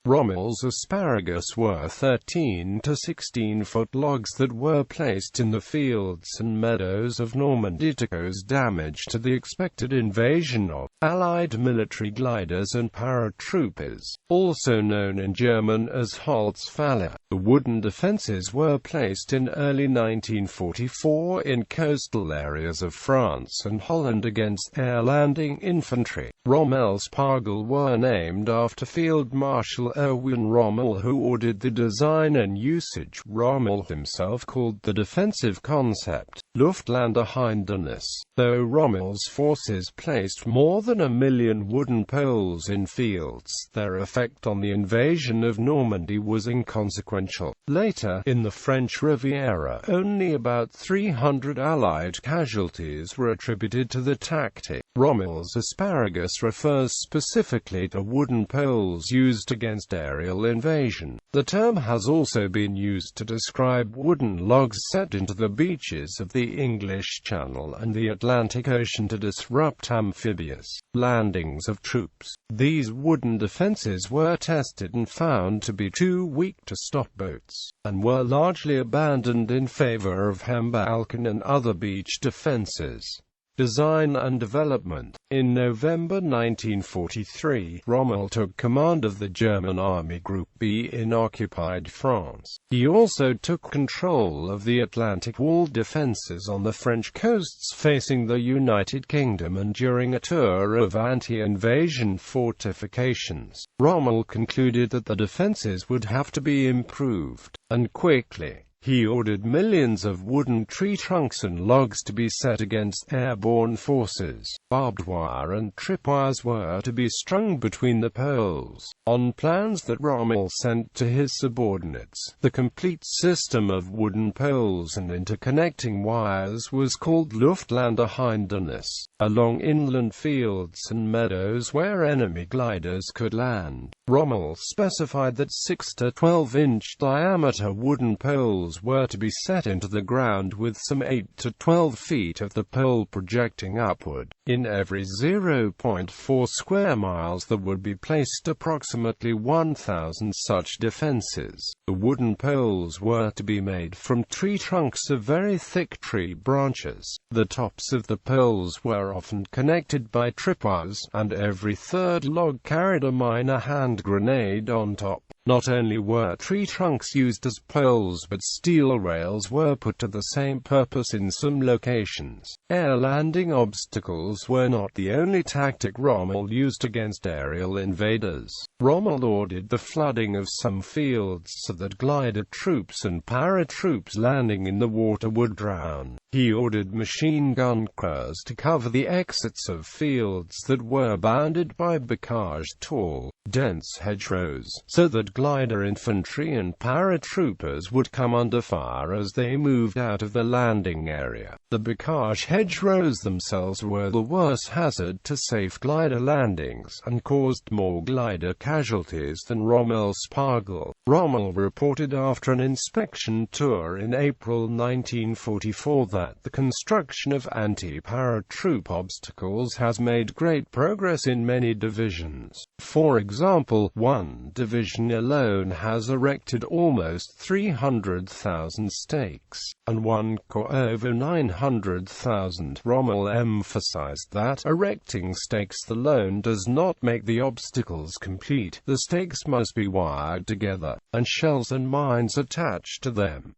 Rommel's asparagus were 13 to 16-foot logs that were placed in the fields and meadows of Normandy to cause damage to the expected invasion of Allied military gliders and paratroopers, also known in German as Holzpfähle. The wooden defences were placed in early 1944 in coastal areas of France and Holland against airlanding infantry. Rommelspargel were named after Field Marshal Erwin Rommel, who ordered the design and usage. Rommel himself called the defensive concept Luftlandehindernis Though Rommel's forces placed more than 1 million wooden poles in fields, their effect on the invasion of Normandy was inconsequential. Later, in the French Riviera, only about 300 Allied casualties were attributed to the tactic. Rommel's asparagus refers specifically to wooden poles used against aerial invasion. The term has also been used to describe wooden logs set into the beaches of the English Channel and the Atlantic Ocean to disrupt amphibious landings of troops. These wooden defences were tested and found to be too weak to stop boats, and were largely abandoned in favour of Hembalken and other beach defences. Design and development. In November 1943, Rommel took command of the German Army Group B in occupied France. He also took control of the Atlantic Wall defences on the French coasts facing the United Kingdom, and during a tour of anti-invasion fortifications, Rommel concluded that the defences would have to be improved, and quickly. He ordered millions of wooden tree trunks and logs to be set against airborne forces. Barbed wire and tripwires were to be strung between the poles, on plans that Rommel sent to his subordinates. The complete system of wooden poles and interconnecting wires was called Luftlandehindernis. Along inland fields and meadows where enemy gliders could land, Rommel specified that 6 to 12-inch diameter wooden poles were to be set into the ground with some 8 to 12 feet of the pole projecting upward. In every 0.4 square miles there would be placed approximately 1,000 such defenses. The wooden poles were to be made from tree trunks of very thick tree branches. The tops of the poles were often connected by tripwires, and every third log carried a minor hand grenade on top. Not only were tree trunks used as poles, but steel rails were put to the same purpose in some locations. Air landing obstacles were not the only tactic Rommel used against aerial invaders. Rommel ordered the flooding of some fields so that glider troops and paratroops landing in the water would drown. He ordered machine gun crews to cover the exits of fields that were bounded by bocage, tall, dense hedgerows, so that glider infantry and paratroopers would come under fire as they moved out of the landing area. The bocage hedgerows themselves were the worst hazard to safe glider landings, and caused more glider casualties than Rommelspargel. Rommel reported after an inspection tour in April 1944 that the construction of anti-paratroop obstacles has made great progress in many divisions. For example, one division alone has erected almost 300,000 stakes, and one corps over 900,000. Rommel emphasized that erecting stakes alone does not make the obstacles complete. The stakes must be wired together, and shells and mines attached to them.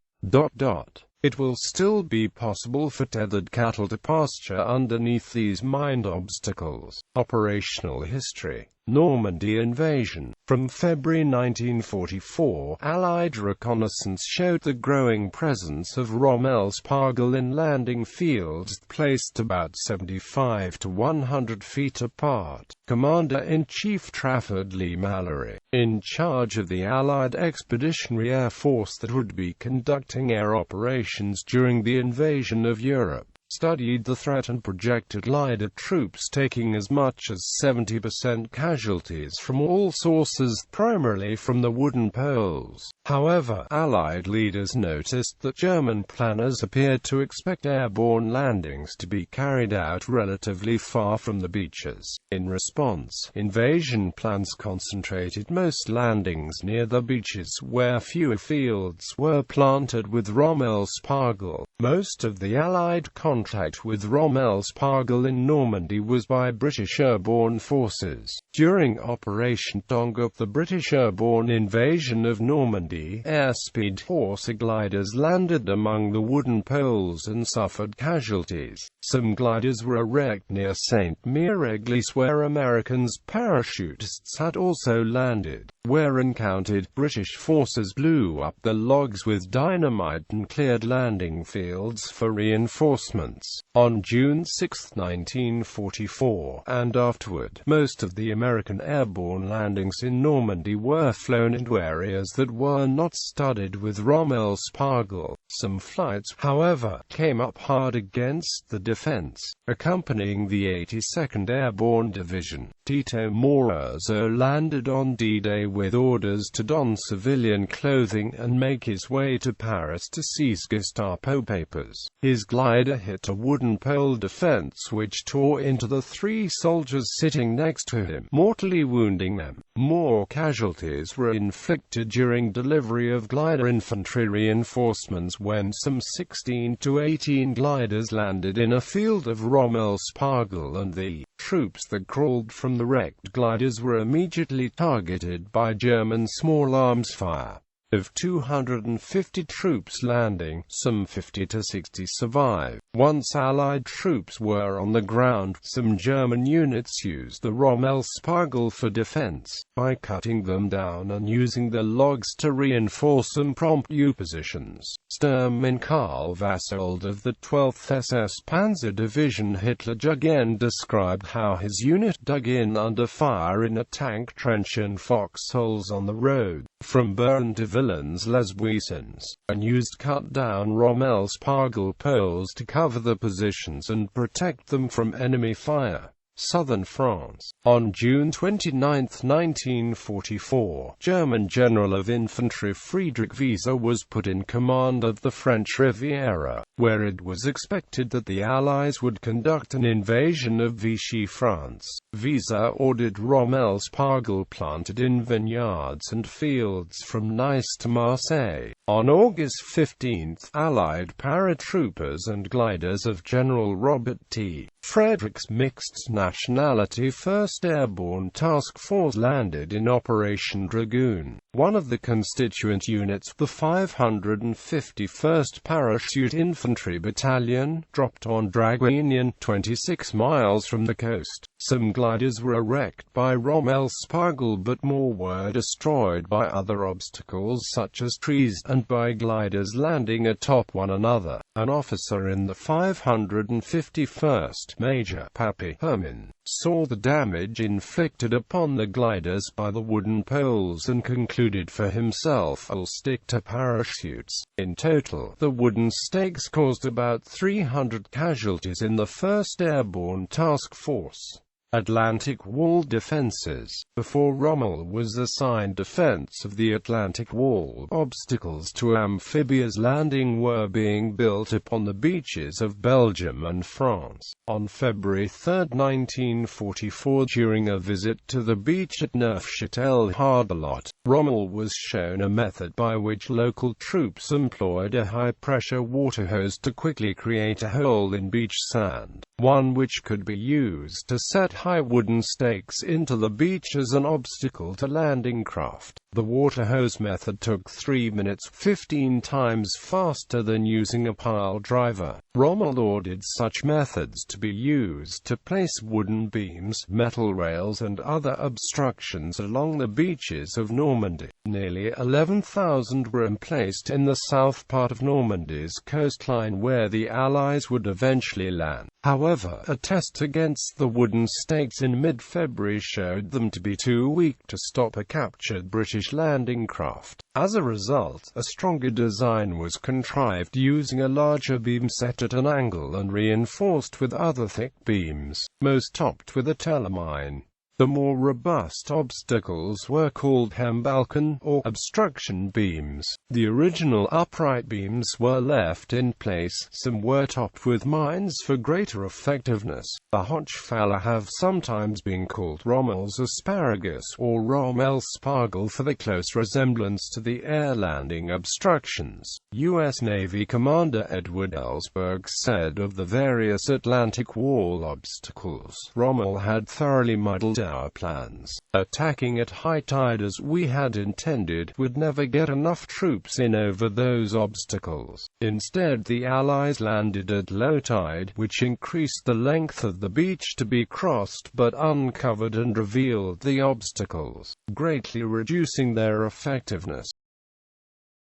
It will still be possible for tethered cattle to pasture underneath these mined obstacles. Operational history. Normandy invasion. From February 1944, Allied reconnaissance showed the growing presence of Rommelspargel in landing fields placed about 75 to 100 feet apart. Commander-in-Chief Trafford Leigh-Mallory, in charge of the Allied Expeditionary Air Force that would be conducting air operations during the invasion of Europe, studied the threat and projected glider troops taking as much as 70% casualties from all sources, primarily from the wooden poles. However, Allied leaders noticed that German planners appeared to expect airborne landings to be carried out relatively far from the beaches. In response, invasion plans concentrated most landings near the beaches where fewer fields were planted with Rommelspargel. Most of the Allied contact with Rommelspargel in Normandy was by British airborne forces. During Operation Tonga, the British airborne invasion of Normandy, airspeed horse gliders landed among the wooden poles and suffered casualties. Some gliders were wrecked near St. Mire-Église where Americans parachutists had also landed. Where encountered, British forces blew up the logs with dynamite and cleared landing fields for reinforcements. On June 6, 1944, and afterward, most of the American airborne landings in Normandy were flown into areas that were not studded with Rommelspargel. Some flights, however, came up hard against the defense. Accompanying the 82nd Airborne Division, Tito Morazzo landed on D-Day with orders to don civilian clothing and make his way to Paris to seize Gestapo papers. His glider hit a wooden pole defense which tore into the 3 soldiers sitting next to him, mortally wounding them. More casualties were inflicted during delivery of glider infantry reinforcements when some 16 to 18 gliders landed in a field of Rommelspargel, and the troops that crawled from the wrecked gliders were immediately targeted by German small arms fire. Of 250 troops landing, some 50 to 60 survived. Once Allied troops were on the ground, some German units used the Rommelspargel for defense, by cutting them down and using the logs to reinforce impromptu positions. Sturmman Karl Vassold of the 12th SS Panzer Division Hitler again described how his unit dug in under fire in a tank trench in foxholes on the road from Bern to Villers-les-Buissons, and used cut-down Rommelspargel poles to cover the positions and protect them from enemy fire. Southern France. On June 29, 1944, German General of Infantry Friedrich Wieser was put in command of the French Riviera, where it was expected that the Allies would conduct an invasion of Vichy France. Wieser ordered Rommelspargel planted in vineyards and fields from Nice to Marseille. On August 15, Allied paratroopers and gliders of General Robert T. Frederick's mixed nationality 1st Airborne Task Force landed in Operation Dragoon. One of the constituent units, the 551st Parachute Infantry Battalion, dropped on Draguignan, 26 miles from the coast. Some gliders were wrecked by Rommelspargel, but more were destroyed by other obstacles such as trees, and by gliders landing atop one another. An officer in the 551st, Major Papi Hermin, saw the damage inflicted upon the gliders by the wooden poles and concluded for himself, "I'll stick to parachutes." In total, the wooden stakes caused about 300 casualties in the 1st Airborne Task Force. Atlantic Wall defenses. Before Rommel was assigned defense of the Atlantic Wall, obstacles to amphibious landing were being built upon the beaches of Belgium and France. On February 3, 1944, during a visit to the beach at Neufchâtel-Hardelot, Rommel was shown a method by which local troops employed a high-pressure water hose to quickly create a hole in beach sand, one which could be used to set high wooden stakes into the beach as an obstacle to landing craft. The water hose method took 3 minutes, 15 times faster than using a pile driver. Rommel ordered such methods to be used to place wooden beams, metal rails and other obstructions along the beaches of Normandy. Nearly 11,000 were emplaced in the south part of Normandy's coastline where the Allies would eventually land. However, a test against the wooden stakes in mid-February showed them to be too weak to stop a captured British British landing craft. As a result, a stronger design was contrived using a larger beam set at an angle and reinforced with other thick beams, most topped with a telemine. The more robust obstacles were called hembalken, or obstruction beams. The original upright beams were left in place. Some were topped with mines for greater effectiveness. The Holzpfähle have sometimes been called Rommel's asparagus, or Rommelspargel for the close resemblance to the air landing obstructions. U.S. Navy Commander Edward Ellsberg said of the various Atlantic Wall obstacles, "Rommel had thoroughly muddled our plans. Attacking at high tide as we had intended would never get enough troops in over those obstacles. Instead, the Allies landed at low tide, which increased the length of the beach to be crossed but uncovered and revealed the obstacles, greatly reducing their effectiveness."